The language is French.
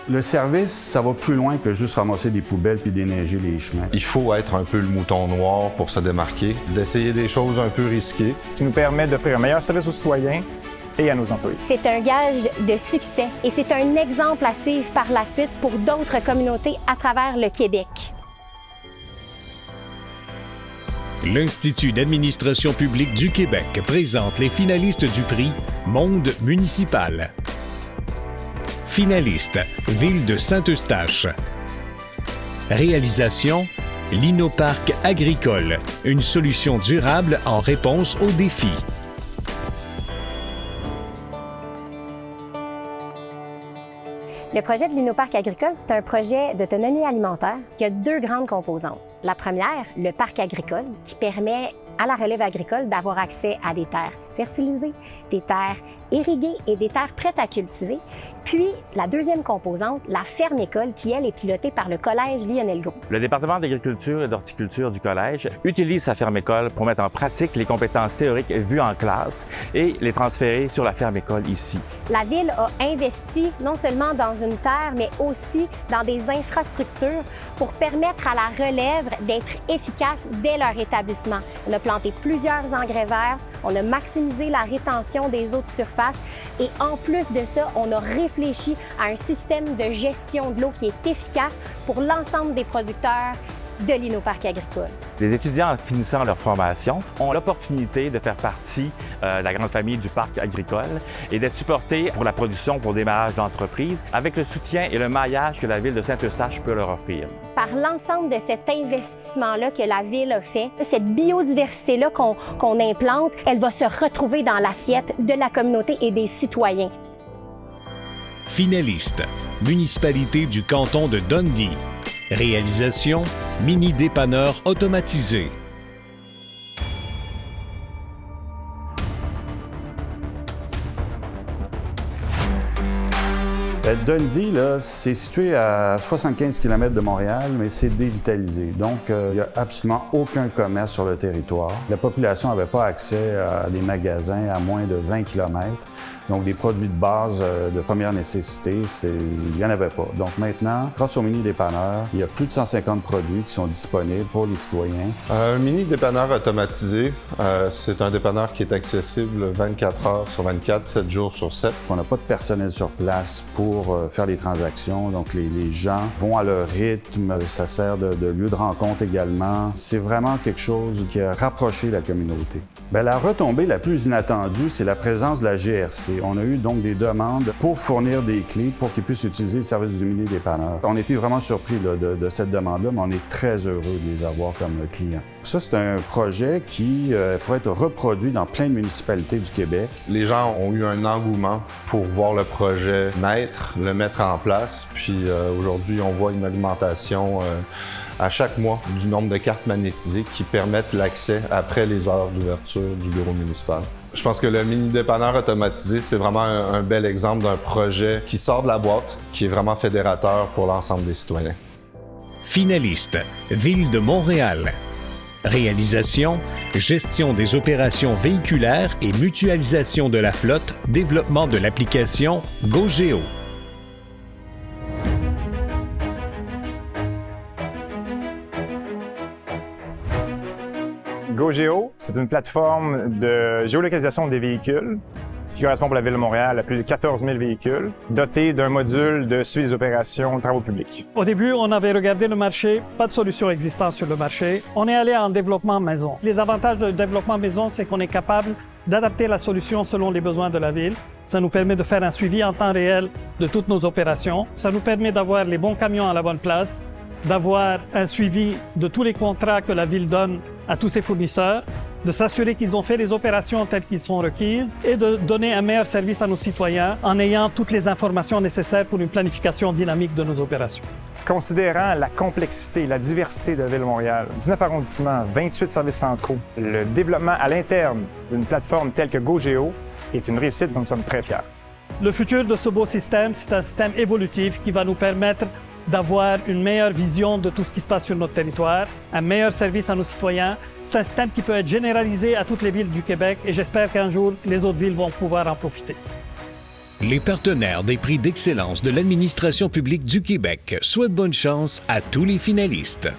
Le service, ça va plus loin que juste ramasser des poubelles puis déneiger les chemins. Il faut être un peu le mouton noir pour se démarquer, d'essayer des choses un peu risquées. Ce qui nous permet d'offrir un meilleur service aux citoyens et à nos employés. C'est un gage de succès et c'est un exemple à suivre par la suite pour d'autres communautés à travers le Québec. L'Institut d'administration publique du Québec présente les finalistes du prix Monde municipal. Finaliste, Ville de Saint-Eustache. Réalisation, l'Innoparc agricole, une solution durable en réponse aux défis. Le projet de l'Innoparc agricole, c'est un projet d'autonomie alimentaire qui a deux grandes composantes. La première, le parc agricole, qui permet à la relève agricole d'avoir accès à des terres fertilisées, des terres irriguées et des terres prêtes à cultiver. Puis, la deuxième composante, la ferme-école, qui, elle, est pilotée par le Collège Lionel Groulx. Le département d'agriculture et d'horticulture du Collège utilise sa ferme-école pour mettre en pratique les compétences théoriques vues en classe et les transférer sur la ferme-école ici. La Ville a investi non seulement dans une terre, mais aussi dans des infrastructures pour permettre à la relève d'être efficace dès leur établissement. On a planté plusieurs engrais verts, on a maximisé la rétention des eaux de surface et en plus de ça, on a réfléchi à un système de gestion de l'eau qui est efficace pour l'ensemble des producteurs de l'Innoparc agricole. Les étudiants, en finissant leur formation, ont l'opportunité de faire partie de la grande famille du parc agricole et d'être supportés pour la production pour démarrage d'entreprise avec le soutien et le maillage que la Ville de Saint-Eustache peut leur offrir. Par l'ensemble de cet investissement-là que la Ville a fait, cette biodiversité-là qu'on implante, elle va se retrouver dans l'assiette de la communauté et des citoyens. Finaliste, municipalité du canton de Dundee. Réalisation, mini-dépanneur automatisé. Dundee, là, c'est situé à 75 km de Montréal, mais c'est dévitalisé. Donc, il n'y a absolument aucun commerce sur le territoire. La population n'avait pas accès à des magasins à moins de 20 km. Donc, des produits de base de première nécessité, il n'y en avait pas. Donc maintenant, grâce au mini-dépanneur, il y a plus de 150 produits qui sont disponibles pour les citoyens. Un mini-dépanneur automatisé, c'est un dépanneur qui est accessible 24 heures sur 24, 7 jours sur 7. On n'a pas de personnel sur place pour faire les transactions. Donc, les gens vont à leur rythme. Ça sert de lieu de rencontre également. C'est vraiment quelque chose qui a rapproché la communauté. Bien, la retombée la plus inattendue, c'est la présence de la GRC. On a eu donc des demandes pour fournir des clés pour qu'ils puissent utiliser le service du mini-dépanneur. On était vraiment surpris là, de cette demande-là, mais on est très heureux de les avoir comme clients. Ça, c'est un projet qui pourrait être reproduit dans plein de municipalités du Québec. Les gens ont eu un engouement pour voir le projet naître, le mettre en place, puis aujourd'hui, on voit une augmentation à chaque mois du nombre de cartes magnétisées qui permettent l'accès après les heures d'ouverture du bureau municipal. Je pense que le mini-dépanneur automatisé, c'est vraiment un bel exemple d'un projet qui sort de la boîte, qui est vraiment fédérateur pour l'ensemble des citoyens. Finaliste, Ville de Montréal. Réalisation, gestion des opérations véhiculaires et mutualisation de la flotte, développement de l'application GoGéo. GoGéo, c'est une plateforme de géolocalisation des véhicules, ce qui correspond pour la Ville de Montréal à plus de 14 000 véhicules, doté d'un module de suivi des opérations de travaux publics. Au début, on avait regardé le marché, pas de solution existante sur le marché. On est allé en développement maison. Les avantages de développement maison, c'est qu'on est capable d'adapter la solution selon les besoins de la Ville. Ça nous permet de faire un suivi en temps réel de toutes nos opérations. Ça nous permet d'avoir les bons camions à la bonne place, d'avoir un suivi de tous les contrats que la Ville donne à tous ses fournisseurs, de s'assurer qu'ils ont fait les opérations telles qu'elles sont requises et de donner un meilleur service à nos citoyens en ayant toutes les informations nécessaires pour une planification dynamique de nos opérations. Considérant la complexité et la diversité de la Ville de Montréal, 19 arrondissements, 28 services centraux, le développement à l'interne d'une plateforme telle que GoGéo est une réussite dont nous sommes très fiers. Le futur de ce beau système, c'est un système évolutif qui va nous permettre d'avoir une meilleure vision de tout ce qui se passe sur notre territoire, un meilleur service à nos citoyens. C'est un système qui peut être généralisé à toutes les villes du Québec et j'espère qu'un jour, les autres villes vont pouvoir en profiter. Les partenaires des prix d'excellence de l'administration publique du Québec souhaitent bonne chance à tous les finalistes.